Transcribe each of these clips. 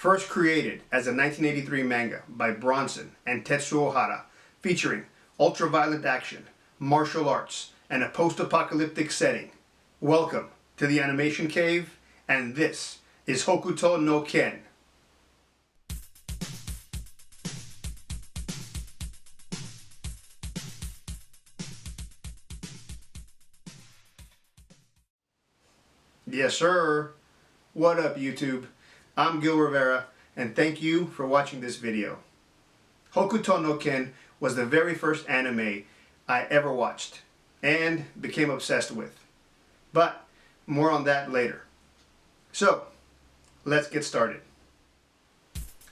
First created as a 1983 manga by Bronson and Tetsuo Hara, featuring ultra-violent action, martial arts, and a post-apocalyptic setting. Welcome to the Animation Cave, and this is Hokuto no Ken. Yes, sir. What up, YouTube? I'm Gil Rivera, and thank you for watching this video. Hokuto no Ken was the very first anime I ever watched and became obsessed with. But more on that later. So, let's get started.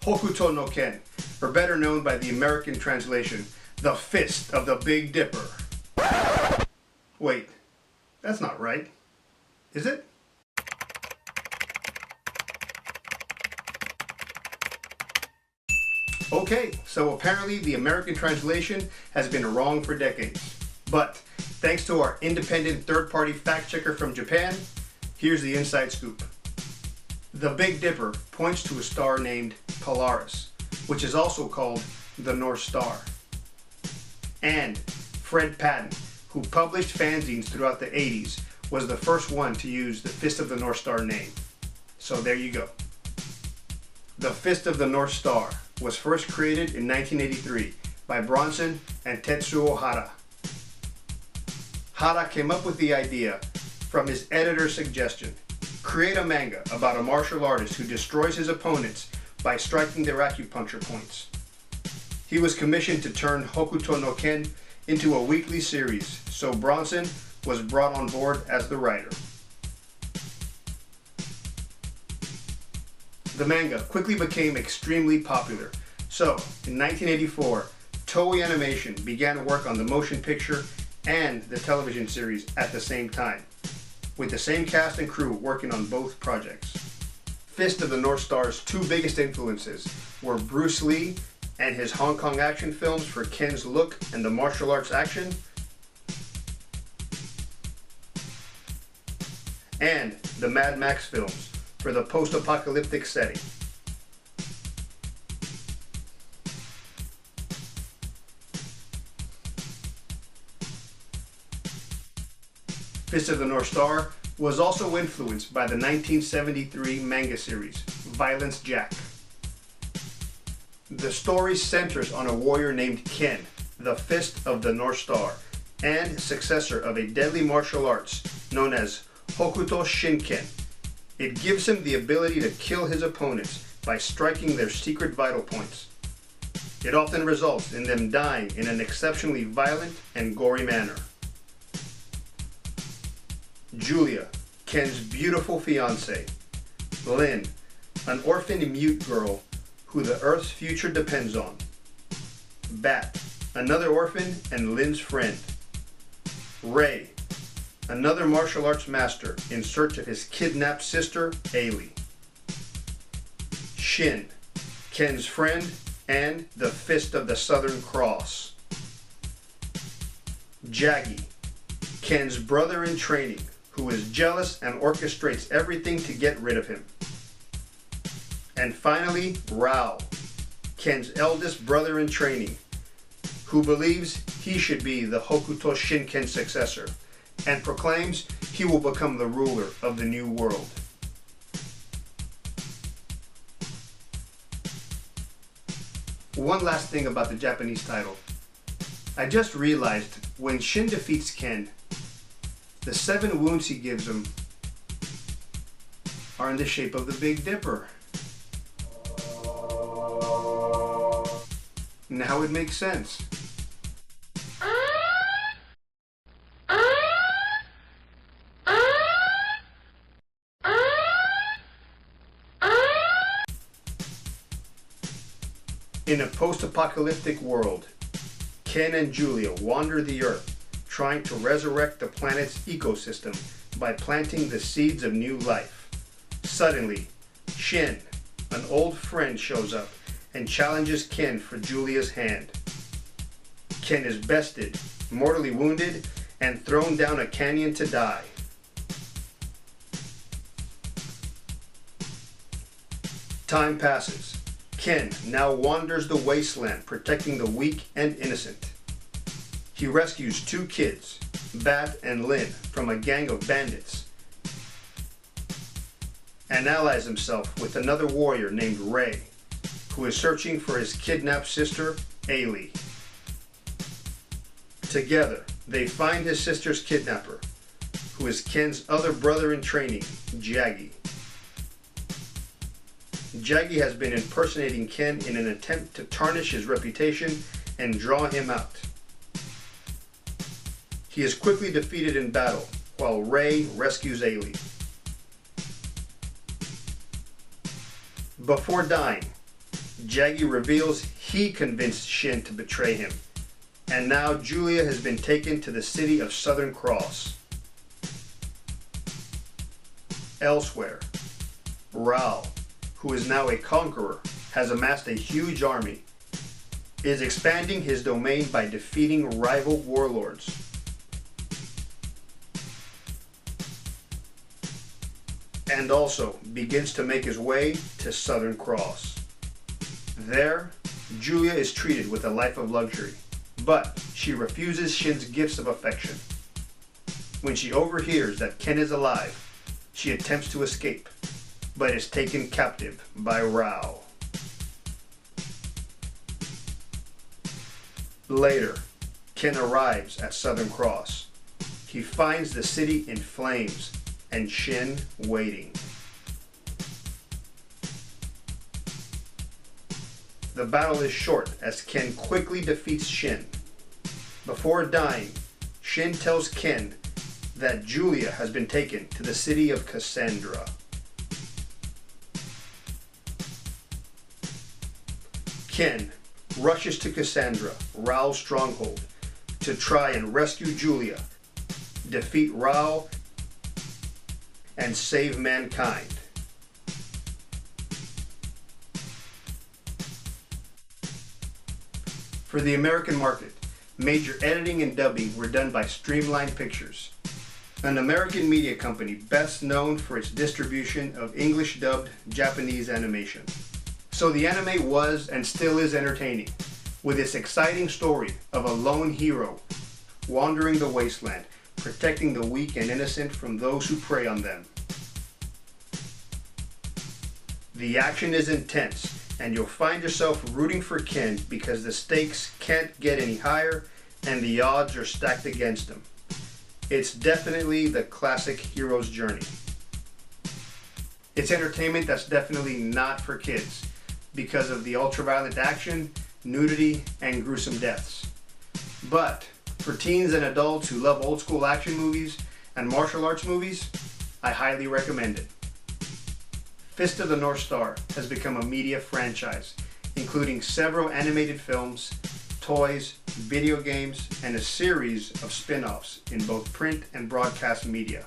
Hokuto no Ken, or better known by the American translation, the Fist of the Big Dipper. Wait, that's not right. Is it? Okay, so apparently the American translation has been wrong for decades. But thanks to our independent third-party fact-checker from Japan, here's the inside scoop. The Big Dipper points to a star named Polaris, which is also called the North Star. And Fred Patton, who published fanzines throughout the 80s, was the first one to use the Fist of the North Star name. So there you go. The Fist of the North Star was first created in 1983 by Bronson and Tetsuo Hara. Hara came up with the idea from his editor's suggestion: create a manga about a martial artist who destroys his opponents by striking their acupuncture points. He was commissioned to turn Hokuto no Ken into a weekly series, so Bronson was brought on board as the writer. The manga quickly became extremely popular, so in 1984, Toei Animation began work on the motion picture and the television series at the same time, with the same cast and crew working on both projects. Fist of the North Star's two biggest influences were Bruce Lee and his Hong Kong action films for Ken's look and the martial arts action, and the Mad Max films for the post-apocalyptic setting. Fist of the North Star was also influenced by the 1973 manga series, Violence Jack. The story centers on a warrior named Ken, the Fist of the North Star, and successor of a deadly martial arts known as Hokuto Shinken. It gives him the ability to kill his opponents by striking their secret vital points. It often results in them dying in an exceptionally violent and gory manner. Julia, Ken's beautiful fiancée. Lynn, an orphan mute girl who the Earth's future depends on. Bat, another orphan and Lynn's friend. Ray, another martial arts master in search of his kidnapped sister, Ailey. Shin, Ken's friend and the Fist of the Southern Cross. Jaggy, Ken's brother in training, who is jealous and orchestrates everything to get rid of him. And finally, Rao, Ken's eldest brother in training, who believes he should be the Hokuto Shinken successor, and proclaims he will become the ruler of the new world. One last thing about the Japanese title. I just realized when Shin defeats Ken, the 7 wounds he gives him are in the shape of the Big Dipper. Now it makes sense. In a post-apocalyptic world, Ken and Julia wander the Earth, trying to resurrect the planet's ecosystem by planting the seeds of new life. Suddenly, Shin, an old friend, shows up and challenges Ken for Julia's hand. Ken is bested, mortally wounded, and thrown down a canyon to die. Time passes. Ken now wanders the wasteland protecting the weak and innocent. He rescues two kids, Bat and Lynn, from a gang of bandits, and allies himself with another warrior named Ray, who is searching for his kidnapped sister, Ailey. Together, they find his sister's kidnapper, who is Ken's other brother in training, Jaggy. Jaggy has been impersonating Ken in an attempt to tarnish his reputation and draw him out. He is quickly defeated in battle, while Ray rescues Ailey. Before dying, Jaggy reveals he convinced Shin to betray him, and now Julia has been taken to the city of Southern Cross. Elsewhere, Raoul, who is now a conqueror, has amassed a huge army, is expanding his domain by defeating rival warlords. And also begins to make his way to Southern Cross. There, Julia is treated with a life of luxury, but she refuses Shin's gifts of affection. When she overhears that Ken is alive, she attempts to escape, but is taken captive by Raoul. Later, Ken arrives at Southern Cross. He finds the city in flames and Shin waiting. The battle is short as Ken quickly defeats Shin. Before dying, Shin tells Ken that Julia has been taken to the city of Cassandra. Ken rushes to Cassandra, Raoul's stronghold, to try and rescue Julia, defeat Raoul, and save mankind. For the American market, major editing and dubbing were done by Streamline Pictures, an American media company best known for its distribution of English-dubbed Japanese animation. So the anime was and still is entertaining, with its exciting story of a lone hero wandering the wasteland, protecting the weak and innocent from those who prey on them. The action is intense, and you'll find yourself rooting for Ken because the stakes can't get any higher and the odds are stacked against him. It's definitely the classic hero's journey. It's entertainment that's definitely not for kids because of the ultraviolet action, nudity, and gruesome deaths. But for teens and adults who love old school action movies and martial arts movies, I highly recommend it. Fist of the North Star has become a media franchise, including several animated films, toys, video games, and a series of spin-offs in both print and broadcast media.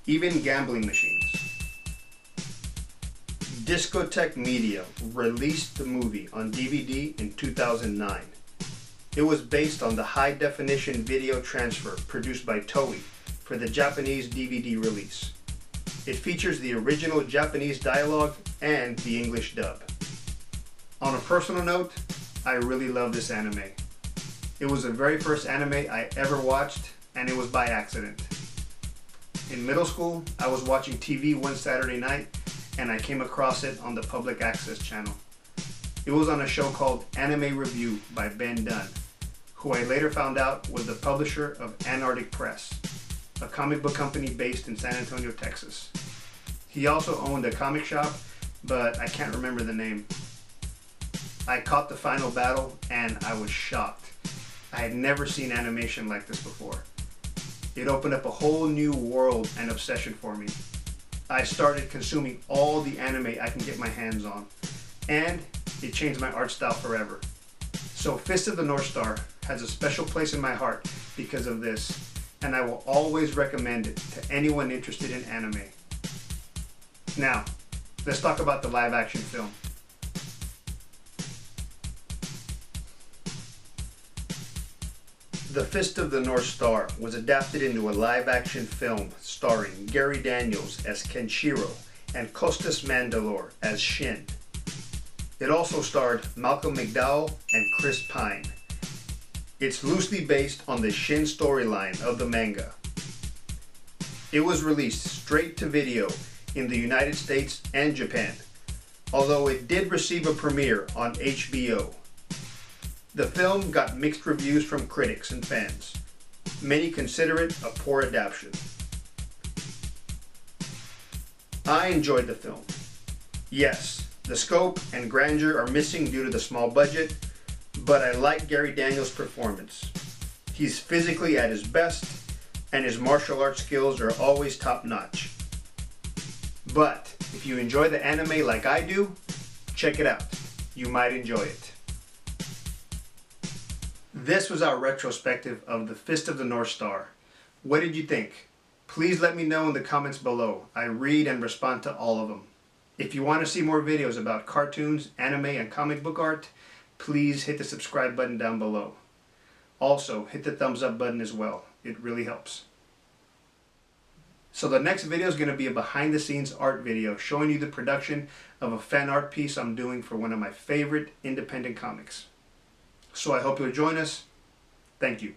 Even gambling machines. Discotek Media released the movie on DVD in 2009. It was based on the high-definition video transfer produced by Toei for the Japanese DVD release. It features the original Japanese dialogue and the English dub. On a personal note, I really love this anime. It was the very first anime I ever watched, and it was by accident. In middle school, I was watching TV one Saturday night, and I came across it on the public access channel. It was on a show called Anime Review by Ben Dunn, who I later found out was the publisher of Antarctic Press, a comic book company based in San Antonio, Texas. He also owned a comic shop, but I can't remember the name. I caught the final battle and I was shocked. I had never seen animation like this before. It opened up a whole new world and obsession for me. I started consuming all the anime I can get my hands on, and it changed my art style forever. So Fist of the North Star has a special place in my heart because of this, and I will always recommend it to anyone interested in anime. Now, let's talk about the live action film. The Fist of the North Star was adapted into a live-action film starring Gary Daniels as Kenshiro and Costas Mandylor as Shin. It also starred Malcolm McDowell and Chris Pine. It's loosely based on the Shin storyline of the manga. It was released straight to video in the United States and Japan, although it did receive a premiere on HBO. The film got mixed reviews from critics and fans. Many consider it a poor adaptation. I enjoyed the film. Yes, the scope and grandeur are missing due to the small budget, but I like Gary Daniels' performance. He's physically at his best, and his martial arts skills are always top-notch. But if you enjoy the anime like I do, check it out. You might enjoy it. This was our retrospective of The Fist of the North Star. What did you think? Please let me know in the comments below. I read and respond to all of them. If you want to see more videos about cartoons, anime, and comic book art, please hit the subscribe button down below. Also, hit the thumbs up button as well. It really helps. So the next video is going to be a behind the scenes art video showing you the production of a fan art piece I'm doing for one of my favorite independent comics. So I hope you'll join us. Thank you.